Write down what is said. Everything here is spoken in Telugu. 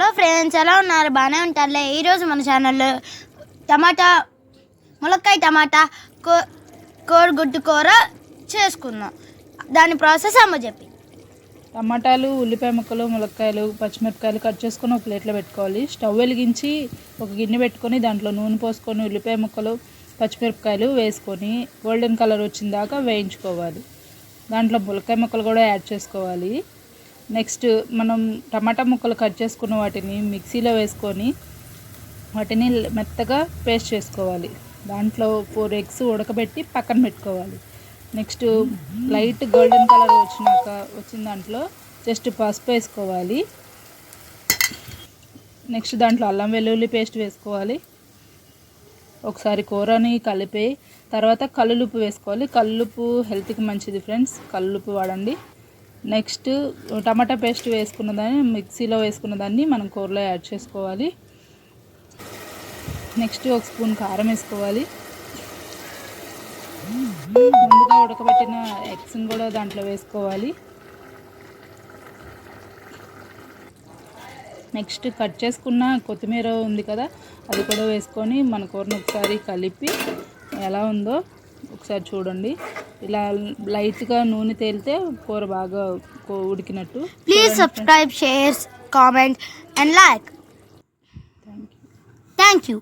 హలో ఫ్రెండ్స్, ఎలా ఉన్నారు? బాగానే ఉంటారులే. ఈరోజు మన ఛానల్లో ములక్కాయ టమాటా కోడిగుడ్డు కూర చేసుకుందాం. దాని ప్రాసెస్ అమ్మ చెప్పి. టమాటాలు, ఉల్లిపాయ ముక్కలు, ములక్కాయలు, పచ్చిమిరపకాయలు కట్ చేసుకొని ఒక ప్లేట్లో పెట్టుకోవాలి. స్టవ్ వెలిగించి ఒక గిన్నె పెట్టుకొని దాంట్లో నూనె పోసుకొని ఉల్లిపాయ ముక్కలు, పచ్చిమిరపకాయలు వేసుకొని గోల్డెన్ కలర్ వచ్చిన దాకా వేయించుకోవాలి. దాంట్లో ములక్కాయ ముక్కలు కూడా యాడ్ చేసుకోవాలి. నెక్స్ట్ మనం టమాటా ముక్కలు కట్ చేసుకున్న వాటిని మిక్సీలో వేసుకొని వాటిని మెత్తగా పేస్ట్ చేసుకోవాలి. దాంట్లో 4 ఎగ్స్ ఉడకబెట్టి పక్కన పెట్టుకోవాలి. నెక్స్ట్ లైట్ గోల్డెన్ కలర్ వచ్చిన దాంట్లో జస్ట్ పసుపు వేసుకోవాలి. నెక్స్ట్ దాంట్లో అల్లం వెల్లుల్లి పేస్ట్ వేసుకోవాలి. ఒకసారి కూరని కలిపి తర్వాత కల్లుప్పు వేసుకోవాలి. కల్లుప్పు హెల్త్కి మంచిది ఫ్రెండ్స్, కల్లుప్పు వాడండి. నెక్స్ట్ టమాటా పేస్ట్ వేసుకున్న దాన్ని మిక్సీలో వేసుకున్న దాన్ని మనం కూరలో యాడ్ చేసుకోవాలి. నెక్స్ట్ 1 స్పూన్ కారం వేసుకోవాలి. ముందుగా ఉడకబెట్టిన ఎగ్స్ని కూడా దాంట్లో వేసుకోవాలి. నెక్స్ట్ కట్ చేసుకున్న కొత్తిమీర ఉంది కదా, అది కూడా వేసుకొని మన కూరను ఒకసారి కలిపి ఎలా ఉందో ఒకసారి చూడండి. ఇలా లైట్గా నూనె తేలితే కూర బాగా ఉడికినట్టు. Please subscribe, share, comment and like. Thank you. Thank you.